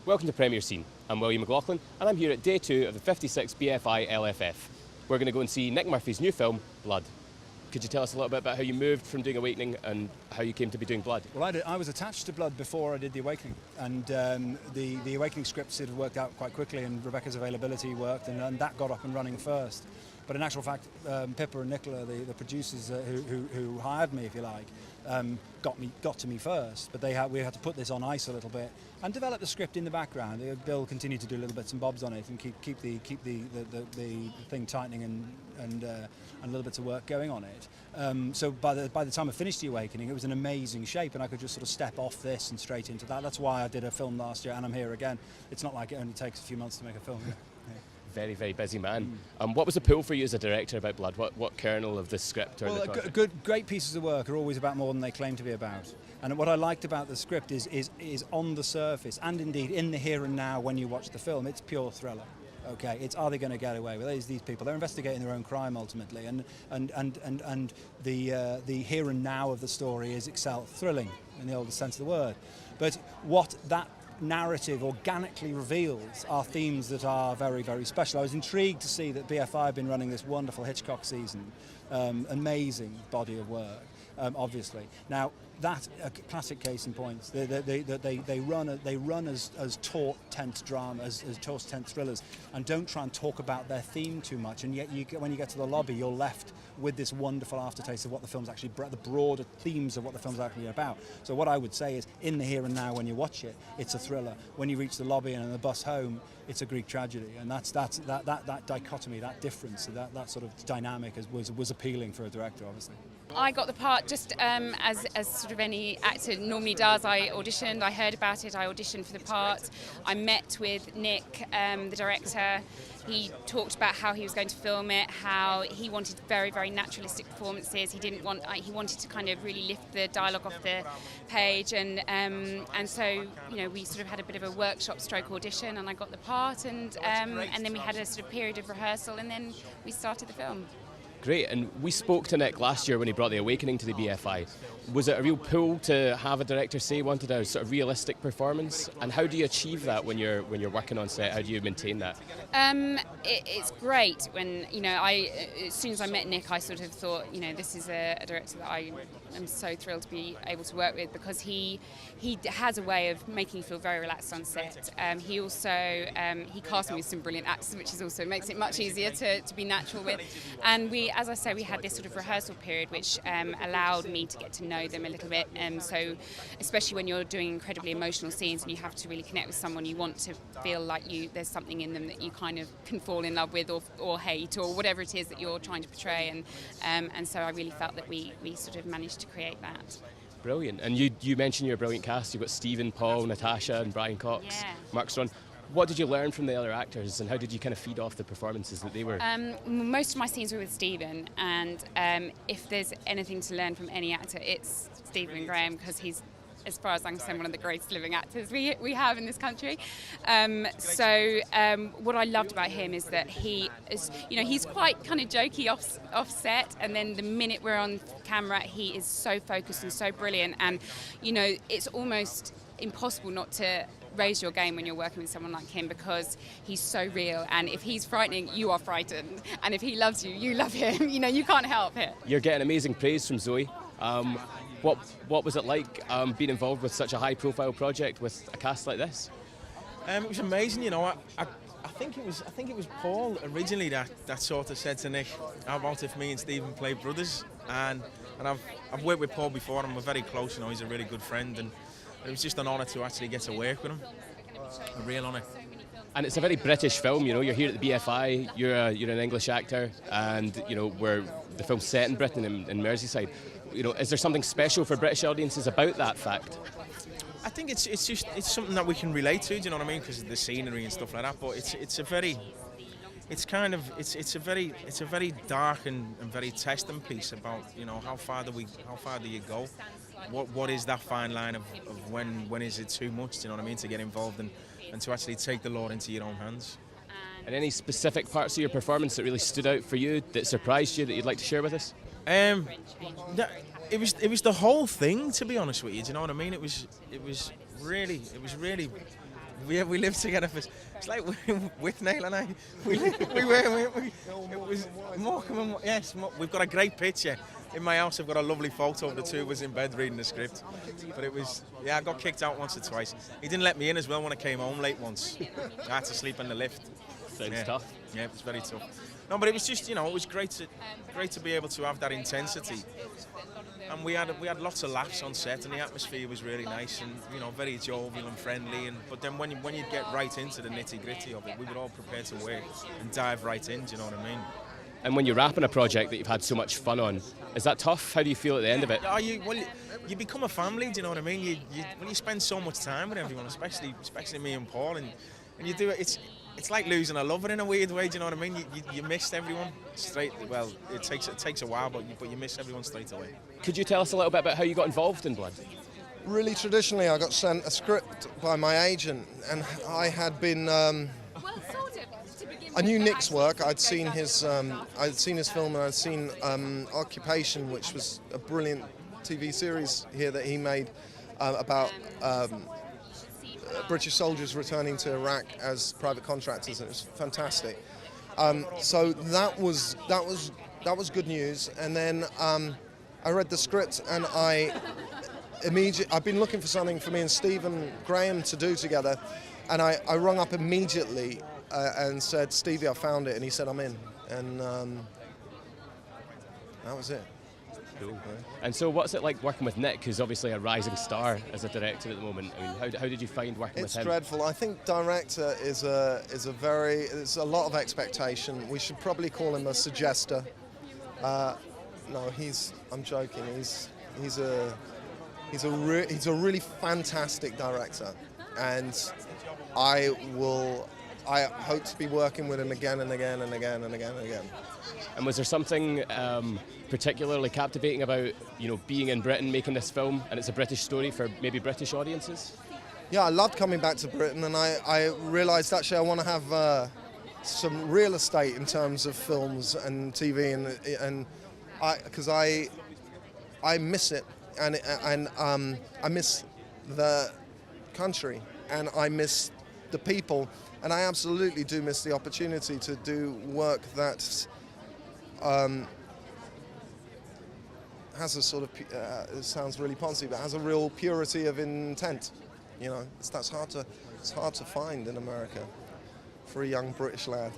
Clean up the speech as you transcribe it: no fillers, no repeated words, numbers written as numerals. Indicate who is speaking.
Speaker 1: Welcome to Premier Scene. I'm William McLaughlin and I'm here at day 2 of the 56th BFI LFF. We're going to go and see Nick Murphy's new film, Blood. Could you tell us a little bit about how you moved from doing Awakening and how you came to be doing Blood?
Speaker 2: Well, I was attached to Blood before I did The Awakening, and the Awakening script sort of worked out quite quickly, and Rebecca's availability worked, and that got up and running first. But in actual fact, Pippa and Nicola, the producers who hired me, if you like, got to me first. But we had to put this on ice a little bit and develop the script in the background. Bill continued to do little bits and bobs on it and keep the thing tightening and little bits of work going on it. So by the time I finished The Awakening, it was in amazing shape, and I could just sort of step off this and straight into that. That's why I did a film last year, and I'm here again. It's not like it only takes a few months to make a film. Yeah.
Speaker 1: Very, very busy man. What was the pull for you as a director about Blood? What kernel of the script? Or
Speaker 2: well, great pieces of work are always about more than they claim to be about. And what I liked about the script is on the surface, and indeed in the here and now when you watch the film, it's pure thriller. Okay, it's are they going to get away with it? These people, they're investigating their own crime ultimately, and the here and now of the story is itself thrilling in the oldest sense of the word. But what that narrative organically reveals are themes that are very, very special. I was intrigued to see that BFI have been running this wonderful Hitchcock season, amazing body of work, obviously. Now, that's a classic case in point. They run as taut, tense drama, as taut, tense thrillers, and don't try and talk about their theme too much. And yet, when you get to the lobby, you're left with this wonderful aftertaste of what the film's actually, the broader themes of what the film's actually about. So what I would say is, in the here and now, when you watch it, it's a thriller. When you reach the lobby and on the bus home, it's a Greek tragedy. And that dichotomy, that difference, that sort of dynamic was appealing for a director, obviously.
Speaker 3: I got the part just as sort of any actor normally does. I auditioned, I heard about it, I auditioned for the part. I met with Nick, the director. He talked about how he was going to film it, how he wanted very, very naturalistic performances. He wanted to kind of really lift the dialogue off the page, and so we sort of had a bit of a workshop stroke audition, and I got the part, and then we had a sort of period of rehearsal, and then we started the film.
Speaker 1: Great, and we spoke to Nick last year when he brought The Awakening to the BFI. Was it a real pull to have a director say he wanted a sort of realistic performance? And how do you achieve that when you're working on set? How do you maintain that?
Speaker 3: It's great when, as soon as I met Nick, I sort of thought, this is a director that I am so thrilled to be able to work with, because he has a way of making you feel very relaxed on set. He also, he cast me with some brilliant actors, which is also makes it much easier to be natural with. And as I say, we had this sort of rehearsal period which allowed me to get to know them a little bit. So especially when you're doing incredibly emotional scenes and you have to really connect with someone, you want to feel like there's something in them that you kind of can fall in love with or hate, or whatever it is that you're trying to portray. And so I really felt that we sort of managed to create that.
Speaker 1: Brilliant. And you mentioned your brilliant cast. You've got Stephen, Paul, Natasha and Brian Cox,
Speaker 3: yeah.
Speaker 1: Mark Strachan. What did you learn from the other actors, and how did you kind of feed off the performances that they were?
Speaker 3: Most of my scenes were with Stephen, and if there's anything to learn from any actor, it's Stephen Graham, because he's, as far as I'm concerned, one of the greatest living actors we have in this country. So what I loved about him is that he is, he's quite kind of jokey off set, and then the minute we're on camera, he is so focused and so brilliant, and it's almost impossible not to raise your game when you're working with someone like him, because he's so real, and if he's frightening, you are frightened, and if he loves you, you love him. You can't help it. You're
Speaker 1: getting amazing praise from Zoe. What was it like being involved with such a high-profile project with a cast like this?
Speaker 4: It was amazing. I think it was Paul originally that sort of said to Nick, "How about if me and Stephen play brothers?" And I've worked with Paul before, and we're very close. He's a really good friend, and it was just an honour to actually get to work with him. A real honour.
Speaker 1: And it's a very British film. You're here at the BFI. You're an English actor, and the film's set in Britain, in Merseyside. Is there something special for British audiences about that fact?
Speaker 4: I think it's something that we can relate to. Do you know what I mean? Because of the scenery and stuff like that. But it's a very dark and very testing piece about how far do you go? What is that fine line of when is it too much? Do you know what I mean? To get involved and to actually take the law into your own hands.
Speaker 1: And any specific parts of your performance that really stood out for you, that surprised you, that you'd like to share with us?
Speaker 4: It was the whole thing, to be honest with you. Do you know what I mean? It was really We lived together for. It's like with Neil and I. It was Morecambe and yes. We've got a great picture in my house. I've got a lovely photo of the two of us in bed reading the script. But it was I got kicked out once or twice. He didn't let me in as well when I came home late once. I had to sleep in the lift.
Speaker 1: Sounds tough.
Speaker 4: Yeah, it was very tough. No, but it was just it was great to be able to have that intensity. And we had lots of laughs on set, and the atmosphere was really nice, and very jovial and friendly. But then when you get right into the nitty gritty of it, we were all prepared to work and dive right in. Do you know what I mean?
Speaker 1: And when you're wrapping a project that you've had so much fun on, is that tough? How do you feel at the end of it?
Speaker 4: You become a family. Do you know what I mean? When you spend so much time with everyone, especially me and Paul, and you do it. It's like losing a lover in a weird way. Do you know what I mean? You missed everyone straight. Well, it takes a while, but you miss everyone straight away.
Speaker 1: Could you tell us a little bit about how you got involved in Blood?
Speaker 5: Really traditionally, I got sent a script by my agent, and I had been. I knew Nick's work. I'd seen his film, and I'd seen Occupation, which was a brilliant TV series here that he made about British soldiers returning to Iraq as private contractors, and it was fantastic. So that was good news. And then I read the script, and I've been looking for something for me and Stephen Graham to do together, and I rung up immediately and said, "Stevie, I found it," and he said, "I'm in," and that was it.
Speaker 1: Cool. And so what's it like working with Nick, who's obviously a rising star as a director at the moment? I mean, how did you find working with him?
Speaker 5: It's dreadful. I think director is a lot of expectation. We should probably call him a suggester. No, I'm joking. He's a really fantastic director, and I hope to be working with him again and again and again and again and again.
Speaker 1: And was there something particularly captivating about being in Britain making this film, and it's a British story for maybe British audiences?
Speaker 5: Yeah, I loved coming back to Britain, and I realised actually I want to have some real estate in terms of films and TV, and because I miss it, and I miss the country, and I miss the people, and I absolutely do miss the opportunity to do work that has a sort of, it sounds really poncy, but has a real purity of intent. It's hard to find in America for a young British lad.